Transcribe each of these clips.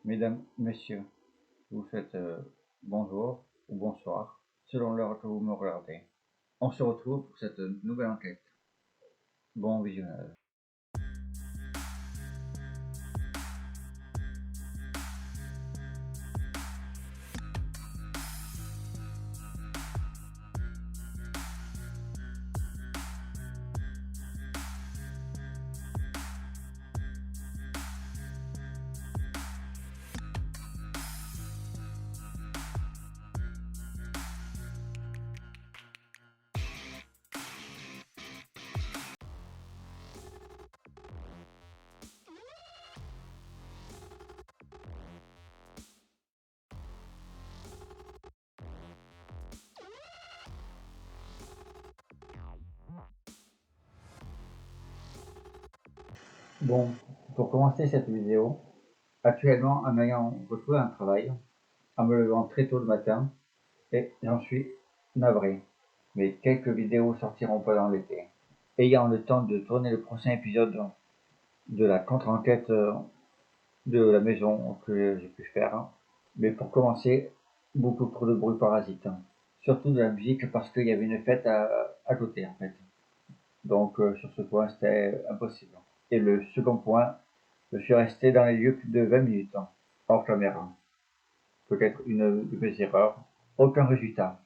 Mesdames, Messieurs, je vous souhaite bonjour ou bonsoir, selon l'heure que vous me regardez. On se retrouve pour cette nouvelle enquête. Bon visionnage. Bon, pour commencer cette vidéo, actuellement en ayant retrouvé un travail, en me levant très tôt le matin, et j'en suis navré. Mais quelques vidéos sortiront pendant l'été. Ayant le temps de tourner le prochain épisode de la contre-enquête de la maison que j'ai pu faire. Mais pour commencer, beaucoup trop de bruit parasite. Surtout de la musique parce qu'il y avait une fête à côté en fait. Donc sur ce point c'était impossible. Et le second point, je suis resté dans les lieux plus de 20 minutes, hors caméra. Peut-être une de mes erreurs. Aucun résultat.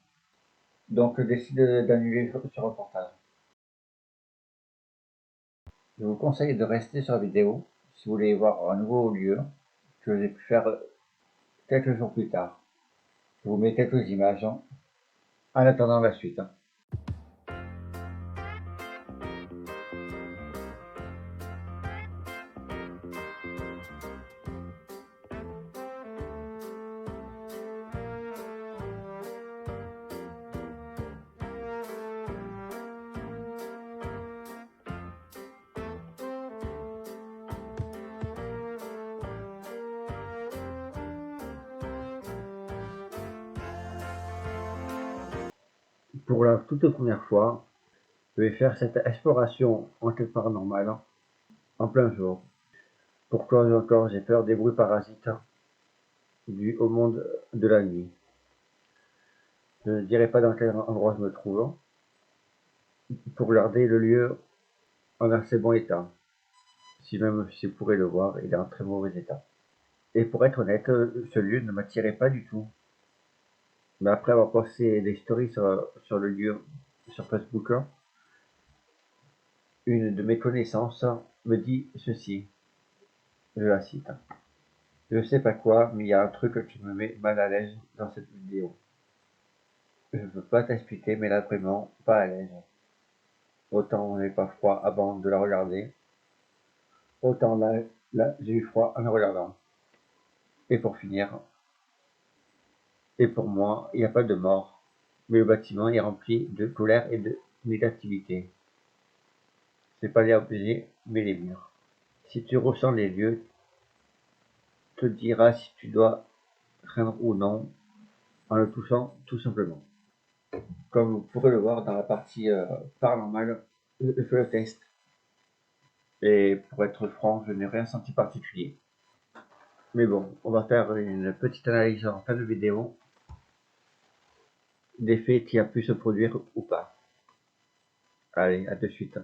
Donc je décide d'annuler ce reportage. Je vous conseille de rester sur la vidéo si vous voulez voir un nouveau lieu que j'ai pu faire quelques jours plus tard. Je vous mets quelques images en attendant la suite. Pour la toute première fois, je vais faire cette exploration enquête paranormale en plein jour. Pourquoi encore j'ai peur des bruits parasites dus au monde de la nuit. Je ne dirai pas dans quel endroit je me trouve pour garder le lieu en assez bon état. Si même si vous pourrez le voir, il est en très mauvais état. Et pour être honnête, ce lieu ne m'attirait pas du tout. Mais après avoir posté des stories sur le lieu sur Facebook, une de mes connaissances me dit ceci, je la cite. Je sais pas quoi, mais il y a un truc qui me met mal à l'aise dans cette vidéo. Je veux pas t'expliquer, mais là vraiment pas à l'aise. Autant on n'est pas froid avant de la regarder, autant là j'ai eu froid en la regardant. Et pour finir, et pour moi, il n'y a pas de mort, mais le bâtiment est rempli de colère et de négativité. C'est pas les objets, mais les murs. Si tu ressens les lieux, te dira si tu dois craindre ou non en le touchant tout simplement. Comme vous pourrez le voir dans la partie paranormale, je fais le test. Et pour être franc, je n'ai rien senti particulier. Mais bon, on va faire une petite analyse en fin de vidéo des faits qui a pu se produire ou pas. Allez, à de suite.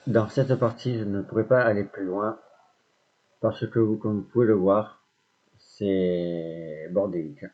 Dans cette partie, je ne pourrais pas aller plus loin parce que, comme vous pouvez le voir, c'est bordélique.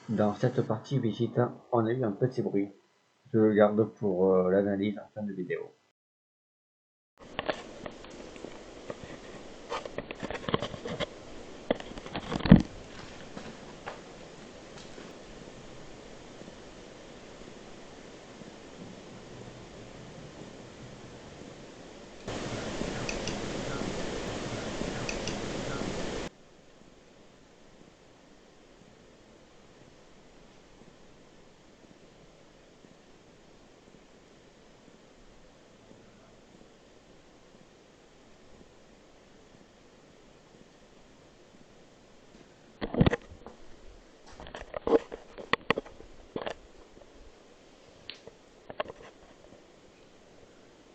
Dans cette partie visite, on a eu un petit bruit. Je le garde pour l'analyse en fin de vidéo.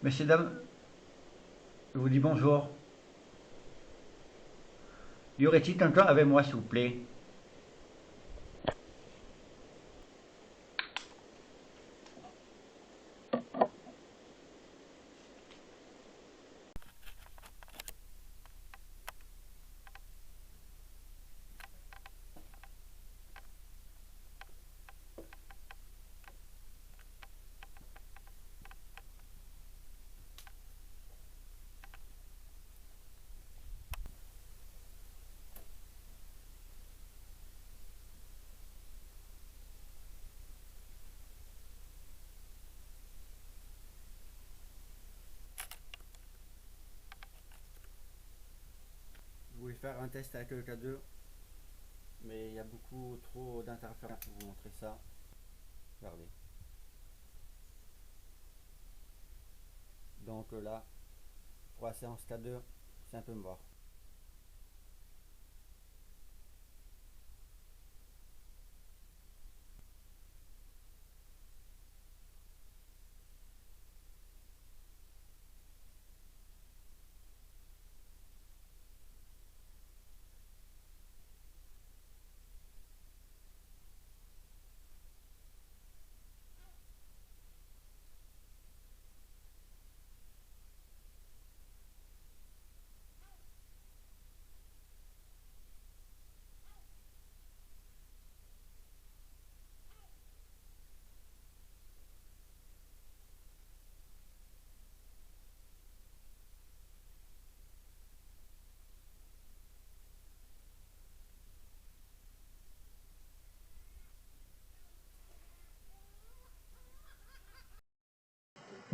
Messieurs, dames, je vous dis bonjour. Y aurait-il quelqu'un avec moi, s'il vous plaît? Je voulais faire un test avec le K2, mais il y a beaucoup trop d'interférences pour vous montrer ça. Regardez. Donc là, pour la séance K2, c'est un peu mort.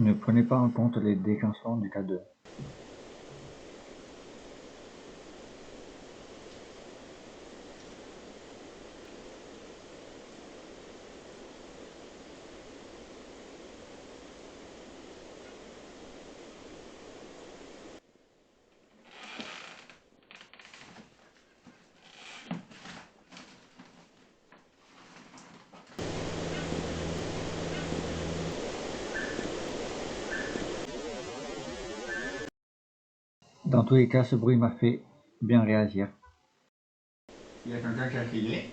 Ne prenez pas en compte les déclenchements du K2. Dans tous les cas, ce bruit m'a fait bien réagir. Il y a quelqu'un qui a crié.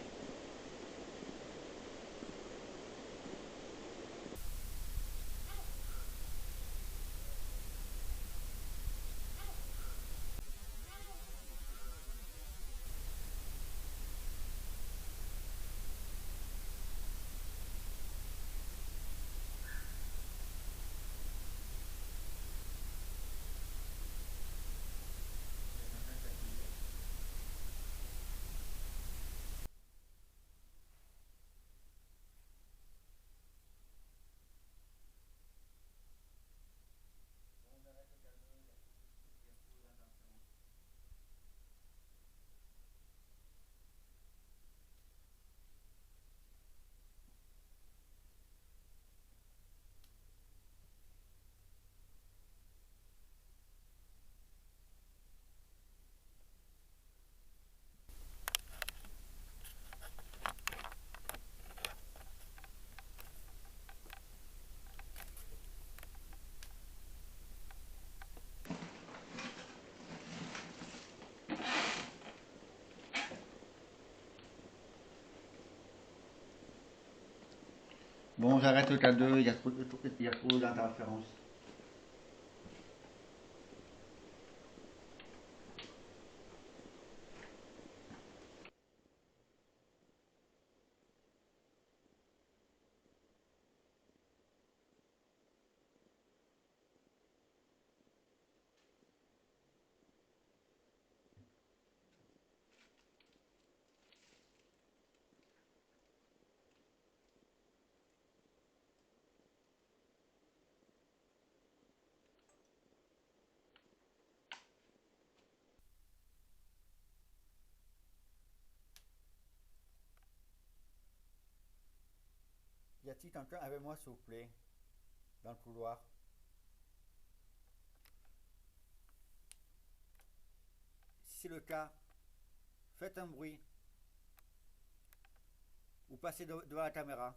Bon, j'arrête le K2, il y a trop d'interférences. Y a-t-il quelqu'un avec moi, s'il vous plaît, dans le couloir? Si c'est le cas, faites un bruit ou passez devant la caméra.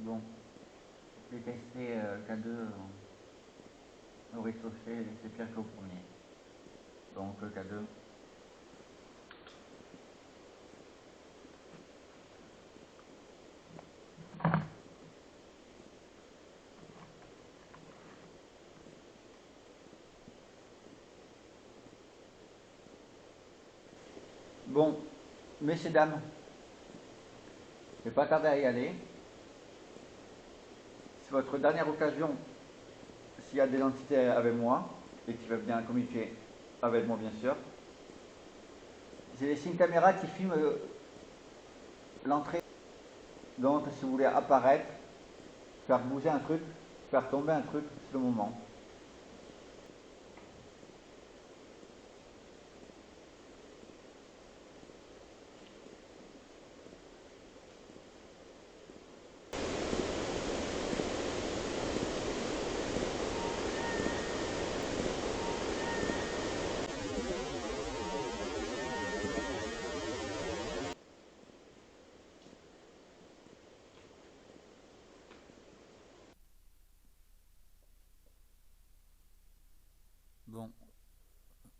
Bon, j'ai testé K2 au rez-de-chaussée, c'est pire qu'au premier. Donc le K2. Bon, messieurs, dames, je vais pas tarder à y aller. C'est votre dernière occasion, s'il y a des entités avec moi, et qui veulent bien communiquer avec moi bien sûr. J'ai laissé une caméra qui filme l'entrée. Donc si vous voulez apparaître, faire bouger un truc, faire tomber un truc, c'est le moment.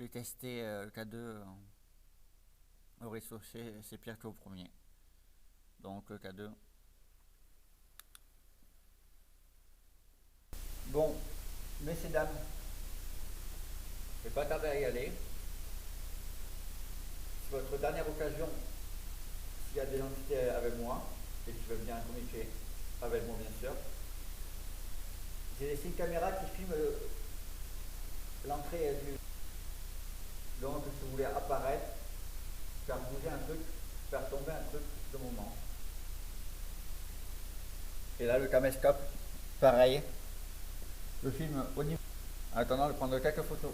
j'ai testé le K2 au rez-de-chaussée, c'est pire qu'au premier. Donc le K2. Bon, messieurs, dames, je vais pas tarder à y aller. C'est votre dernière occasion, s'il y a des entités avec moi, et tu veux bien communiquer avec moi bien sûr. J'ai laissé une caméra qui filme l'entrée du... Donc si vous voulez apparaître, faire bouger un truc, faire tomber un truc de moment. Et là le caméscope, pareil, je filme au niveau, en attendant de prendre quelques photos.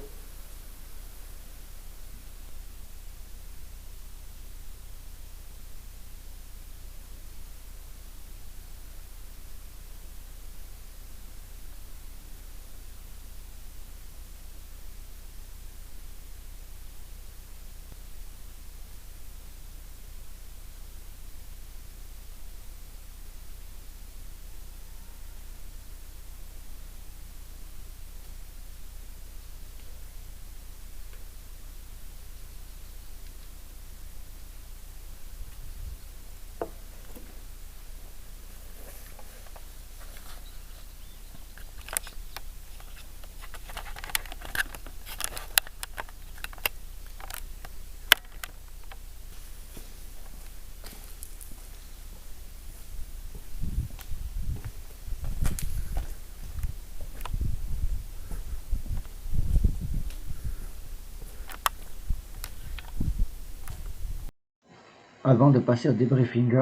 Avant de passer au débriefing,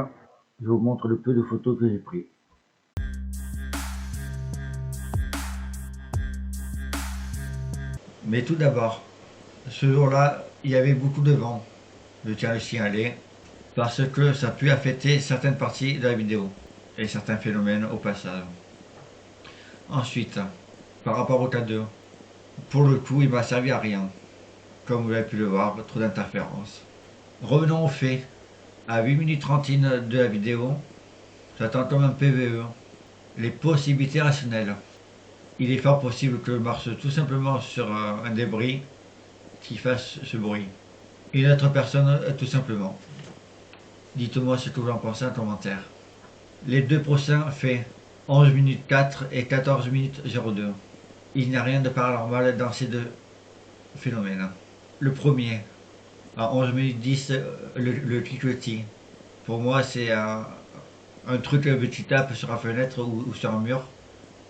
je vous montre le peu de photos que j'ai pris. Mais tout d'abord, ce jour-là, il y avait beaucoup de vent, je tiens à le signaler, parce que ça a pu affecter certaines parties de la vidéo et certains phénomènes au passage. Ensuite, par rapport au K2, pour le coup, il m'a servi à rien. Comme vous avez pu le voir, trop d'interférences. Revenons aux faits. À 8 minutes 31 de la vidéo, j'attends comme un PVE. Les possibilités rationnelles. Il est fort possible que je marche tout simplement sur un débris qui fasse ce bruit. Une autre personne, tout simplement. Dites-moi ce que vous en pensez en commentaire. Les deux prochains faits, 11 minutes 4 et 14 minutes 02. Il n'y a rien de paranormal dans ces deux phénomènes. Le premier, à 11 minutes 10, le cliquetis. Pour moi, c'est un truc que tu tapes sur la fenêtre ou sur un mur,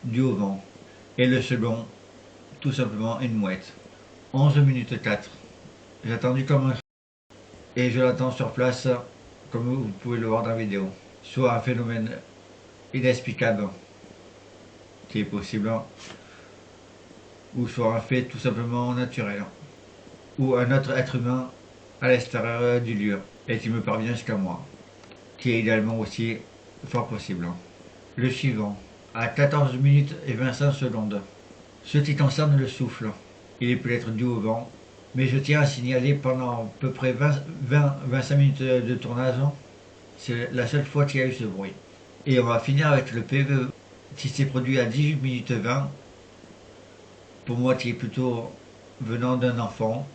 dû au vent. Et le second, tout simplement une mouette. 11 minutes 4. J'ai attendu comme un... Et je l'attends sur place, comme vous pouvez le voir dans la vidéo. Soit un phénomène inexplicable, qui est possible, ou soit un fait tout simplement naturel, ou un autre être humain à l'extérieur du lieu, et qui me parvient jusqu'à moi, qui est également aussi fort possible. Le suivant, à 14 minutes et 25 secondes. Ce qui concerne le souffle, il est peut-être dû au vent, mais je tiens à signaler pendant à peu près 20-25 minutes de tournage, c'est la seule fois qu'il y a eu ce bruit. Et on va finir avec le PV qui s'est produit à 18 minutes 20, pour moi qui est plutôt venant d'un enfant.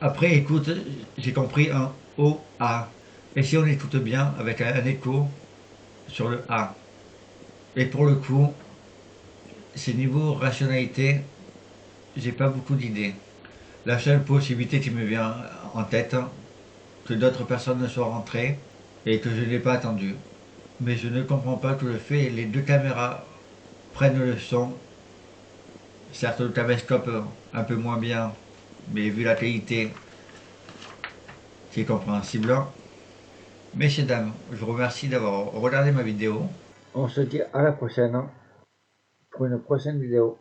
Après, écoute, j'ai compris un O-A. Et si on écoute bien, avec un écho sur le A. Et pour le coup, c'est niveau rationalité, j'ai pas beaucoup d'idées. La seule possibilité qui me vient en tête, que d'autres personnes soient rentrées et que je n'ai pas attendu. Mais je ne comprends pas que le fait les deux caméras prennent le son. Certes, le caméscope un peu moins bien, mais vu la qualité, c'est compréhensible. Messieurs, dames, je vous remercie d'avoir regardé ma vidéo. On se dit à la prochaine pour une prochaine vidéo.